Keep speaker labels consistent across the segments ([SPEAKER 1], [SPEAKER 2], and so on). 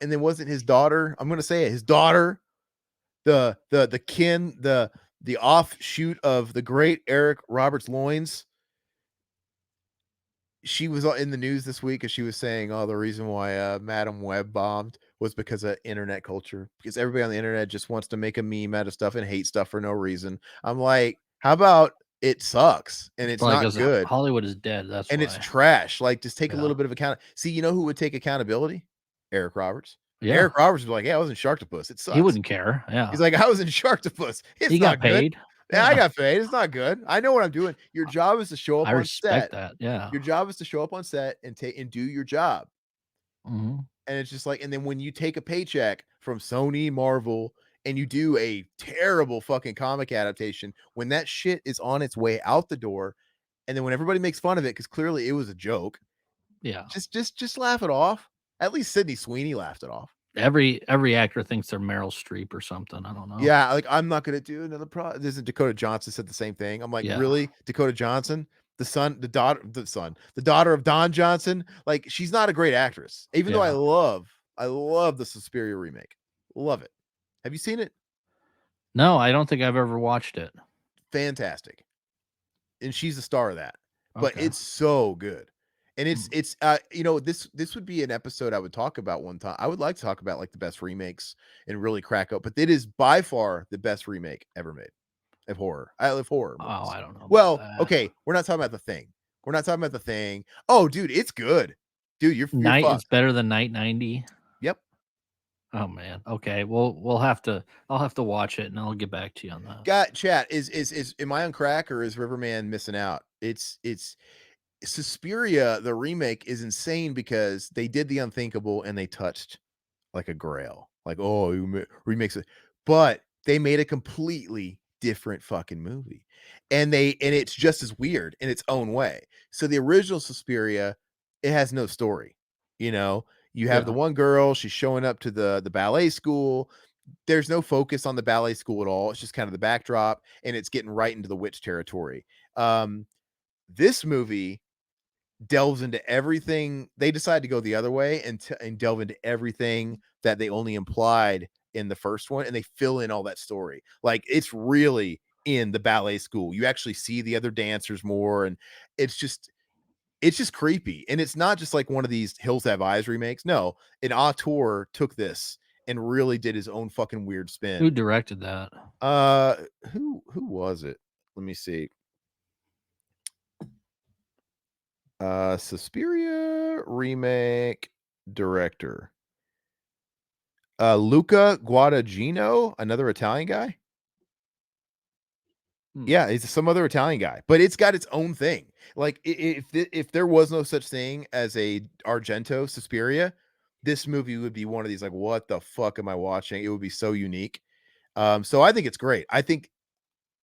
[SPEAKER 1] and then wasn't his daughter, I'm gonna say it, his daughter, the offshoot of the great Eric Roberts Loins. She was in the news this week as she was saying, "Oh, the reason why Madam Web bombed was because of internet culture. Because everybody on the internet just wants to make a meme out of stuff and hate stuff for no reason." I'm like, "How about it sucks and it's
[SPEAKER 2] Probably
[SPEAKER 1] not
[SPEAKER 2] because
[SPEAKER 1] good
[SPEAKER 2] Hollywood is dead. That's
[SPEAKER 1] and it's
[SPEAKER 2] why.
[SPEAKER 1] trash? Like, just take a
[SPEAKER 2] Yeah.
[SPEAKER 1] little bit of account." See, you know who would take accountability? Eric Roberts.
[SPEAKER 2] Yeah.
[SPEAKER 1] Eric Roberts was like, "Yeah, I was in Sharktopus. It
[SPEAKER 2] He
[SPEAKER 1] sucks."
[SPEAKER 2] wouldn't care. Yeah.
[SPEAKER 1] He's like, "I was in Sharktopus. It's
[SPEAKER 2] He got
[SPEAKER 1] not good.
[SPEAKER 2] paid.
[SPEAKER 1] Yeah, I
[SPEAKER 2] Yeah.
[SPEAKER 1] got paid. It's not good. I know what I'm doing." Your job is to show
[SPEAKER 2] I
[SPEAKER 1] up on
[SPEAKER 2] respect
[SPEAKER 1] set.
[SPEAKER 2] that. Yeah.
[SPEAKER 1] Your job is to show up on set and take and do your job.
[SPEAKER 2] Mhm.
[SPEAKER 1] And it's just like, and then when you take a paycheck from Sony, Marvel, and you do a terrible fucking comic adaptation, when that shit is on its way out the door, and then when everybody makes fun of it because clearly it was a joke,
[SPEAKER 2] Yeah.
[SPEAKER 1] just laugh it off. At least Sydney Sweeney laughed it off.
[SPEAKER 2] Every actor thinks they're Meryl Streep or something. I don't know.
[SPEAKER 1] Yeah, like, I'm not gonna do another This is Dakota Johnson said the same thing. I'm like,
[SPEAKER 2] Yeah.
[SPEAKER 1] "Really? Dakota Johnson? The daughter of Don Johnson?" Like, she's not a great actress, even though
[SPEAKER 2] Yeah.
[SPEAKER 1] I love the Suspiria remake. Love it. Have you seen it?
[SPEAKER 2] No, I don't think I've ever watched it.
[SPEAKER 1] Fantastic. And she's the star of that. But
[SPEAKER 2] Okay.
[SPEAKER 1] it's so good. And
[SPEAKER 2] Mm.
[SPEAKER 1] this would be an episode I would talk about one time. I would like to talk about, like, the best remakes and really crack up, but it is by far the best remake ever made. Of horror. I love horror
[SPEAKER 2] Oh,
[SPEAKER 1] movies.
[SPEAKER 2] I don't know about
[SPEAKER 1] Well,
[SPEAKER 2] that.
[SPEAKER 1] okay, we're not talking about The Thing. We're not talking about The Thing. Oh, dude, it's good. Dude, you're
[SPEAKER 2] Night is
[SPEAKER 1] fucked.
[SPEAKER 2] better than Night 90?
[SPEAKER 1] Yep.
[SPEAKER 2] Oh, man. Okay. We'll have to I'll have to watch it, and I'll get back to you on that.
[SPEAKER 1] Got chat. Is am I on crack or is Riverman missing out? It's Suspiria, the remake is insane because they did the unthinkable and they touched like a grail. Like, oh, remakes it. But they made a completely different fucking movie. And it's just as weird in its own way. So the original Suspiria, it has no story. You know, you have the
[SPEAKER 2] Yeah.
[SPEAKER 1] one girl, she's showing up to the ballet school. There's no focus on the ballet school at all. It's just kind of the backdrop, and it's getting right into the witch territory. This movie delves into everything. They decide to go the other way and delve into everything that they only implied in the first one, and they fill in all that story. Like, it's really in the ballet school. You actually see the other dancers more, and it's just it's just creepy. And it's not just like one of these Hills Have Eyes remakes. No, an auteur took this and really did his own fucking weird
[SPEAKER 2] Who
[SPEAKER 1] spin.
[SPEAKER 2] directed that?
[SPEAKER 1] Uh who was it? Let me see. Suspiria remake director. Luca Guadagnino, another Italian guy.
[SPEAKER 2] Hmm.
[SPEAKER 1] Yeah, he's some other Italian guy, but it's got its own thing. Like, if there was no such thing as a Argento Suspiria, this movie would be one of these, like, what the fuck am I watching? It would be so unique. So I think it's great. I think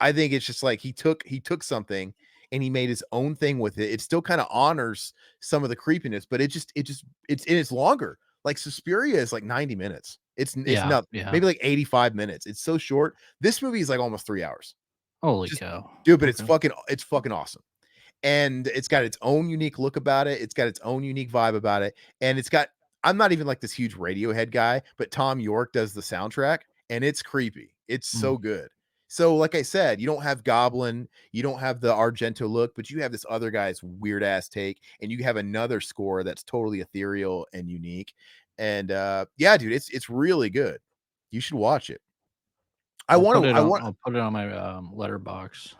[SPEAKER 1] it's just like he took something and he made his own thing with it. It still kind of honors some of the creepiness, but it's longer. Like, Suspiria is like 90 minutes. It's
[SPEAKER 2] Yeah,
[SPEAKER 1] not
[SPEAKER 2] yeah.
[SPEAKER 1] maybe like 85 minutes. It's so short. This movie is like almost 3 hours.
[SPEAKER 2] Holy
[SPEAKER 1] Just
[SPEAKER 2] cow.
[SPEAKER 1] dude, but
[SPEAKER 2] Okay.
[SPEAKER 1] it's fucking awesome. And it's got its own unique look about it. It's got its own unique vibe about it. And it's got I'm not even like this huge Radiohead guy, but Tom York does the soundtrack and it's creepy. It's
[SPEAKER 2] Mm.
[SPEAKER 1] so good. So, like I said, you don't have Goblin, you don't have the Argento look, but you have this other guy's weird ass take, and you have another score that's totally ethereal and unique. And yeah, dude, it's really good. You should watch it. I want
[SPEAKER 2] I'll put it on my, letterbox.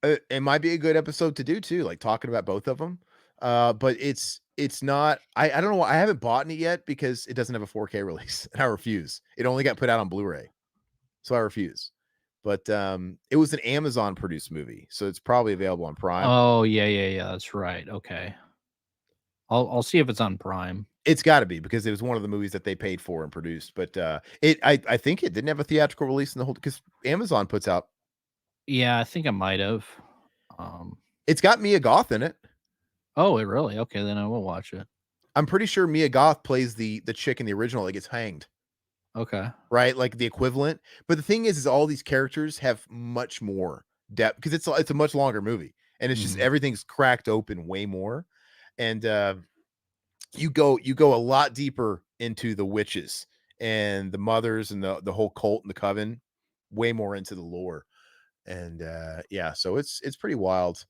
[SPEAKER 1] it might be a good episode to do too, like talking about both of them. But it's not. I don't know. I haven't bought it yet because it doesn't have a 4K release, and I refuse. It only got put out on Blu-ray, so I refuse. But it was an Amazon produced movie, so it's probably available on Prime.
[SPEAKER 2] Oh, yeah, yeah, yeah, that's right, okay. I'll see if it's on Prime.
[SPEAKER 1] It's got to be because it was one of the movies that they paid for and produced. But I think it didn't have a theatrical release in the whole because Amazon puts out.
[SPEAKER 2] Yeah, I think I might have. Um,
[SPEAKER 1] It's got Mia Goth in it.
[SPEAKER 2] oh, it really? Okay, then I will watch it.
[SPEAKER 1] I'm pretty sure Mia Goth plays the chick in the original that gets hanged.
[SPEAKER 2] Okay.
[SPEAKER 1] Right? Like the equivalent. But the thing is all these characters have much more depth because it's a much longer movie. And it's just
[SPEAKER 2] Mhm.
[SPEAKER 1] everything's cracked open way more. And you go a lot deeper into the witches and the mothers and the whole cult and the coven, way more into the lore. And yeah, so it's pretty wild.